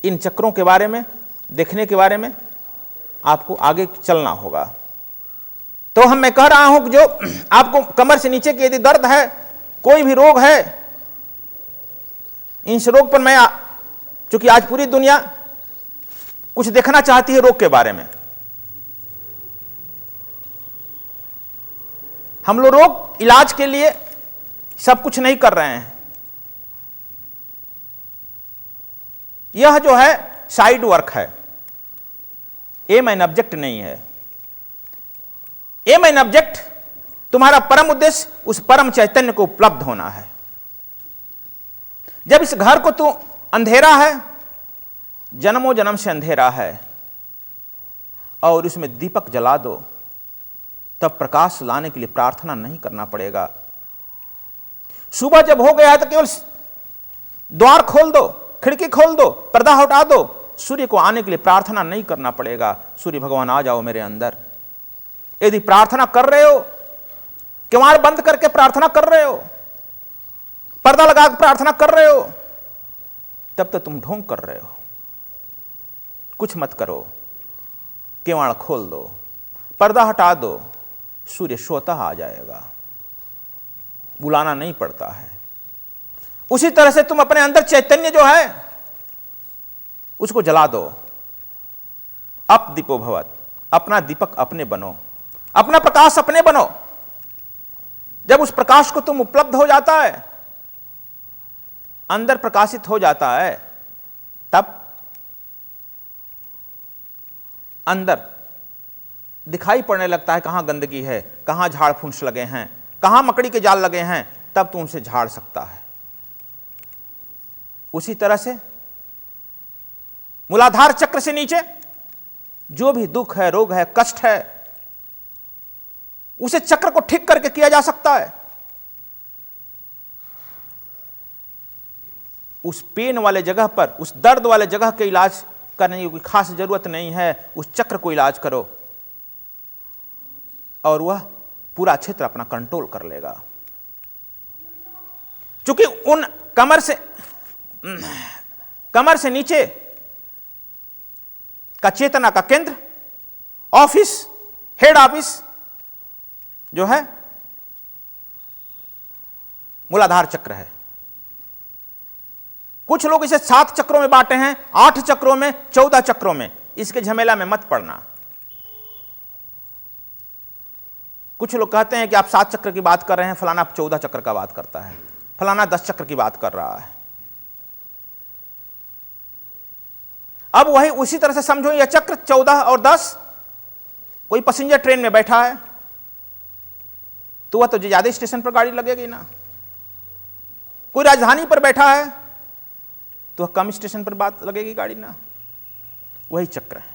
इन चक्रों के बारे में देखने के बारे में आपको आगे चलना होगा। तो मैं कह रहा हूं कि जो आपको कमर से नीचे की यदि दर्द है, कोई भी रोग है, इस रोग पर मैं चूंकि आज पूरी दुनिया कुछ देखना चाहती है रोग के बारे में, हम लोग रोग इलाज के लिए सब कुछ नहीं कर रहे हैं। यह जो है साइड वर्क है, एम एंड ऑब्जेक्ट नहीं है। एम एंड ऑब्जेक्ट तुम्हारा परम उद्देश्य उस परम चैतन्य को उपलब्ध होना है। जब इस घर को तू अंधेरा है, जन्मों जन्म से अंधेरा है, और इसमें दीपक जला दो, तब प्रकाश लाने के लिए प्रार्थना नहीं करना पड़ेगा। सुबह जब हो गया है तो केवल द्वार खोल दो, खिड़की खोल दो, पर्दा हटा दो, सूर्य को आने के लिए प्रार्थना नहीं करना पड़ेगा। सूर्य भगवान आ जाओ मेरे अंदर। यदि प्रार्थना कर रहे हो, किवाड़ बंद करके प्रार्थना कर रहे हो, पर्दा लगा के प्रार्थना कर रहे हो, तब तो तुम ढोंग कर रहे हो। कुछ मत करो, किवाड़ खोल दो, पर्दा हटा दो, सूर्य स्वतः आ जाएगा, बुलाना नहीं पड़ता है। उसी तरह से तुम अपने अंदर चैतन्य जो है उसको जला दो। अप दीपो भवत, अपना दीपक अपने बनो, अपना प्रकाश अपने बनो। जब उस प्रकाश को तुम उपलब्ध हो जाता है, अंदर प्रकाशित हो जाता है, तब अंदर दिखाई पड़ने लगता है कहां गंदगी है, कहां झाड़ फूंस लगे हैं, कहां मकड़ी के जाल लगे हैं, तब तू उनसे झाड़ सकता है। उसी तरह से मूलाधार चक्र से नीचे जो भी दुख है, रोग है, कष्ट है, उसे चक्र को ठीक करके किया जा सकता है। उस पेन वाले जगह पर, उस दर्द वाले जगह के इलाज करने की कोई खास जरूरत नहीं है। उस चक्र को इलाज करो और वह पूरा क्षेत्र अपना कंट्रोल कर लेगा। क्योंकि उन कमर से नीचे का चेतना का केंद्र, ऑफिस, हेड ऑफिस जो है मूलाधार चक्र है। कुछ लोग इसे 7 चक्रों में बांटे हैं, 8 चक्रों में, 14 चक्रों में। इसके झमेला में मत पड़ना। कुछ लोग कहते हैं कि आप 7 चक्र की बात कर रहे हैं, फलाना 14 चक्र का बात करता है, फलाना 10 चक्र की बात कर रहा है। अब वही उसी तरह से समझो, यह चक्र 14 और 10, कोई पैसेंजर ट्रेन में बैठा है तो वह तो ज्यादा स्टेशन पर गाड़ी लगेगी ना। कोई राजधानी पर बैठा है तो कम स्टेशन पर बात लगेगी गाड़ी ना। वही चक्र है।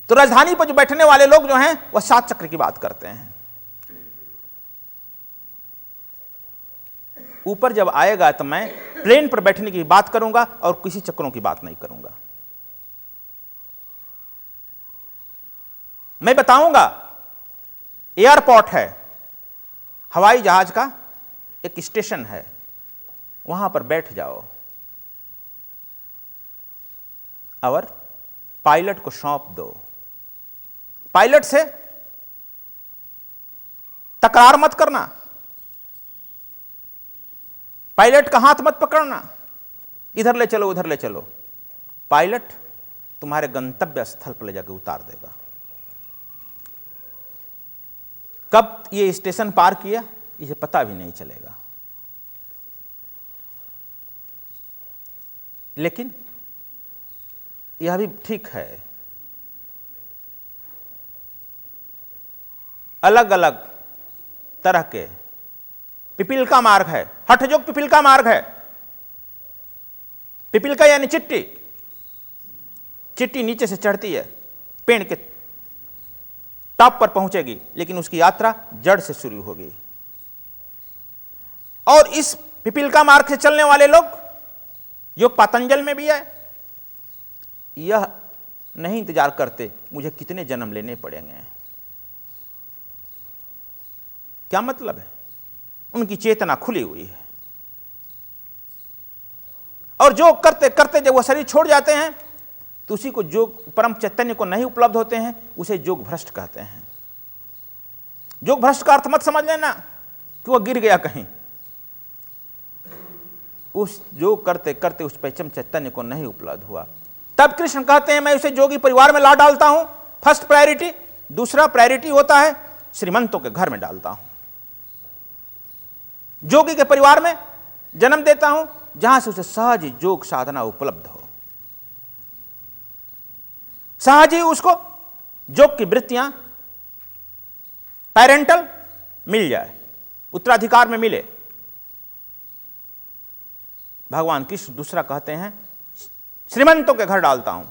तो राजधानी पर जो बैठने वाले लोग जो हैं वह 7 चक्र की बात करते हैं। ऊपर जब आएगा तो मैं प्लेन पर बैठने की बात करूंगा और किसी चक्रों की बात नहीं करूंगा। मैं बताऊंगा एयरपोर्ट है, हवाई जहाज का एक स्टेशन है, वहां पर बैठ जाओ और पायलट को सौंप दो। पायलट से तकरार मत करना, पायलट का हाथ मत पकड़ना, इधर ले चलो उधर ले चलो। पायलट तुम्हारे गंतव्य स्थल पर ले जाकर उतार देगा। कब ये स्टेशन पार किया इसे पता भी नहीं चलेगा। लेकिन यह भी ठीक है, अलग अलग तरह के पिपील का मार्ग है, हठयोग पिपील का मार्ग है। पिपील का यानी चिट्टी, चिट्टी नीचे से चढ़ती है, पेड़ के टॉप पर पहुंचेगी, लेकिन उसकी यात्रा जड़ से शुरू होगी। और इस पिपील का मार्ग से चलने वाले लोग योग पतंजल में भी है, यह नहीं इंतजार करते मुझे कितने जन्म लेने पड़ेंगे। क्या मतलब है? उनकी चेतना खुली हुई है और योग करते करते जब वह शरीर छोड़ जाते हैं तो उसी को योग परम चैतन्य को नहीं उपलब्ध होते हैं, उसे योग भ्रष्ट कहते हैं। योग भ्रष्ट का अर्थ मत समझ लेना कि वह गिर गया कहीं। उस योग करते करते उस परम चैतन्य को नहीं उपलब्ध हुआ। तब कृष्ण कहते हैं मैं उसे योगी परिवार में ला डालता हूं, फर्स्ट प्रायोरिटी। दूसरा प्रायोरिटी होता है श्रीमंतों के घर में डालता हूं, योगी के परिवार में जन्म देता हूं, जहां से उसे सहज योग साधना उपलब्ध हो, सहज ही उसको योग की वृत्तियां पेरेंटल मिल जाए, उत्तराधिकार में मिले। भगवान कृष्ण दूसरा कहते हैं श्रीमंतों के घर डालता हूं,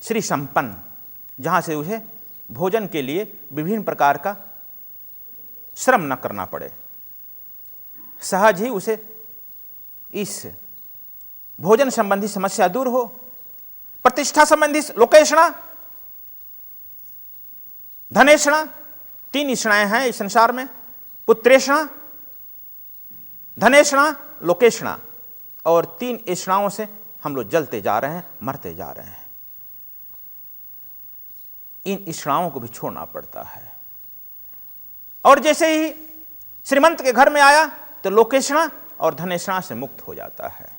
श्री संपन्न, जहां से उसे भोजन के लिए विभिन्न प्रकार का श्रम न करना पड़े, सहज ही उसे इस भोजन संबंधी समस्या दूर हो। प्रतिष्ठा संबंधी लोकेशणा, धनेशणा, 3 ईषणाएं हैं इस संसार में, पुत्रेषणा, धनेशणा, लोकेशणा, और 3 ईषणाओं से हम लोग जलते जा रहे हैं, मरते जा रहे हैं। इन ईषणाओं को भी छोड़ना पड़ता है। और जैसे ही श्रीमंत के घर में आया तो लोकेशणा और धनेशणा से मुक्त हो जाता है,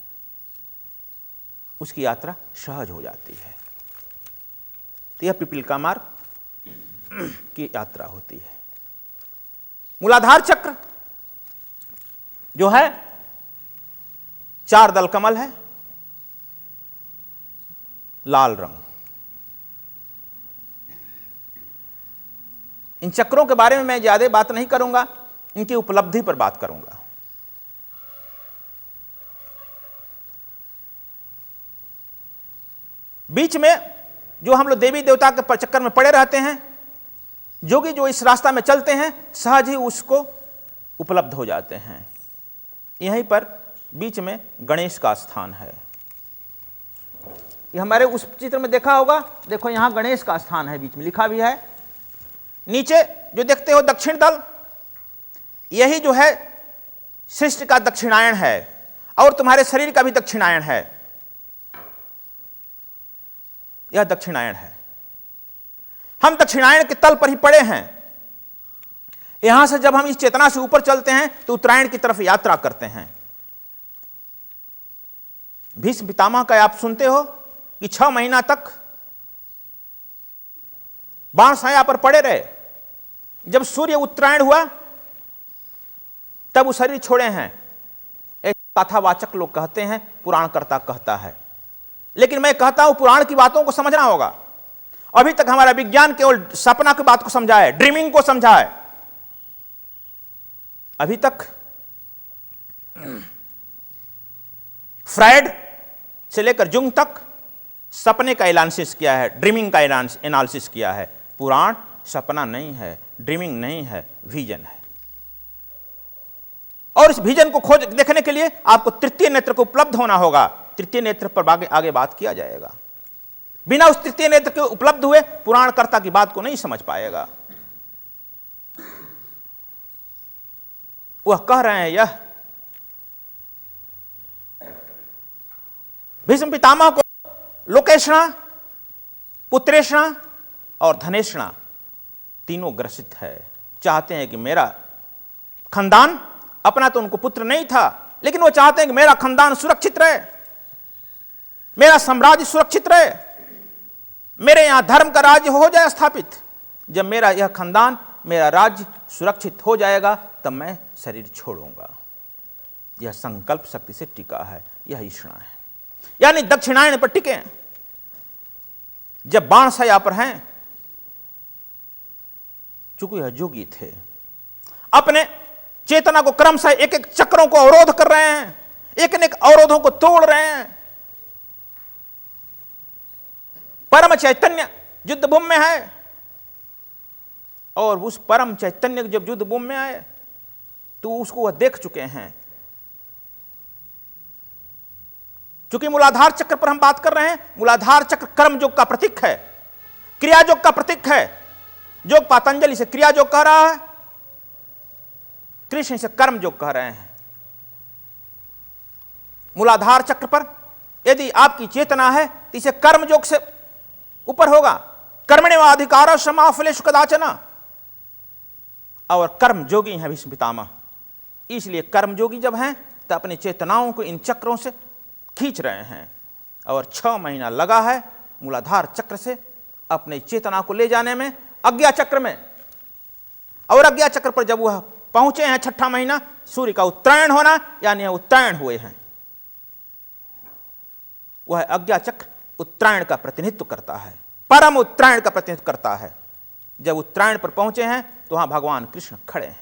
उसकी यात्रा सहज हो जाती है। तो यह पिपीलिका मार्ग की यात्रा होती है। मूलाधार चक्र जो है 4 दल कमल है, लाल रंग। इन चक्रों के बारे में मैं ज्यादा बात नहीं करूंगा, इनकी उपलब्धि पर बात करूंगा। बीच में जो हम लोग देवी देवता के चक्कर में पड़े रहते हैं, योगी जो इस रास्ता में चलते हैं सहज ही उसको उपलब्ध हो जाते हैं। यहीं पर बीच में गणेश का स्थान है। ये हमारे उस चित्र में देखा होगा, देखो यहां गणेश का स्थान है, बीच में लिखा भी है। नीचे जो देखते हो दक्षिण दल, यही जो है सृष्टि का दक्षिणायन है और तुम्हारे शरीर का भी दक्षिणायन है। यह दक्षिणायन है। हम दक्षिणायन के तल पर ही पड़े हैं। यहां से जब हम इस चेतना से ऊपर चलते हैं तो उत्तरायण की तरफ यात्रा करते हैं। भीष्म पितामह का आप सुनते हो कि 6 महीना तक बाण साया पर पड़े रहे। जब सूर्य उत्तरायण हुआ तब वो शरीर छोड़े हैं। एक कथावाचक लोग कहते हैं, पुराणकर्ता कहता है, लेकिन मैं कहता हूं पुराण की बातों को समझना होगा। अभी तक हमारा विज्ञान केवल सपना की बात को समझा है, ड्रीमिंग को समझा है। अभी तक फ्रायड से लेकर जुंग तक सपने का एनालिसिस किया है, ड्रीमिंग का एनालिसिस किया है। पुराण सपना नहीं है, ड्रीमिंग नहीं है, विजन है। और इस विजन को खोज देखने के लिए आपको तृतीय नेत्र को उपलब्ध होना होगा। तृतीय नेत्र पर आगे बात किया जाएगा। बिना उस तृतीय नेत्र के उपलब्ध हुए पुराणकर्ता की बात को नहीं समझ पाएगा। वह कह रहे हैं, यह भीष्म पितामह को लोकेशणा, पुत्रेशणा और धनेशणा तीनों ग्रसित है। चाहते हैं कि मेरा खानदान, अपना तो उनको पुत्र नहीं था, लेकिन वो चाहते हैं कि मेरा खानदान सुरक्षित रहे, मेरा साम्राज्य सुरक्षित रहे, मेरे यहां धर्म का राज्य हो जाए स्थापित। जब मेरा यह खानदान, मेरा राज्य सुरक्षित हो जाएगा तब मैं शरीर छोड़ूंगा। यह संकल्प शक्ति से टिका है, यह ईषणा है। यानी दक्षिणायन पर टिके। जब बाण साया पर हैं, चूंकि यह योगी थे, अपने चेतना को क्रमशः एक एक चक्रों को अवरोध कर रहे हैं, एक एक अवरोधों को तोड़ रहे हैं। परम चैतन्य युद्ध भूमि में है और उस परम चैतन्य जब युद्ध भूमि में आए तो उसको वह देख चुके हैं। चूंकि मूलाधार चक्र पर हम बात कर रहे हैं, मूलाधार चक्र कर्म योग का प्रतीक है, क्रिया योग का प्रतीक है। योग पतंजलि से क्रिया योग कह रहा है, कृष्ण से कर्म योग कह रहे हैं। मूलाधार चक्र पर यदि आपकी चेतना है तो इसे कर्मयोग से ऊपर होगा। कर्मण्येवाधिकारः मा फलेषु कदाचन। और कर्मयोगी हैं भीष्म पितामह, इसलिए कर्मयोगी जब हैं तो अपनी चेतनाओं को इन चक्रों से खींच रहे हैं। और 6 महीना लगा है मूलाधार चक्र से अपनी चेतना को ले जाने में अज्ञा चक्र में। और अज्ञा चक्र पर जब वह पहुंचे हैं 6ठा महीना, सूर्य का उत्तरायण होना यानी उत्तरायण हुए हैं। वह अज्ञा चक्र उत्तरायण का प्रतिनिधित्व करता है, परम उत्तरायण का प्रतिनिधित्व करता है। जब उत्तरायण पर पहुंचे हैं तो वहां भगवान कृष्ण खड़े हैं।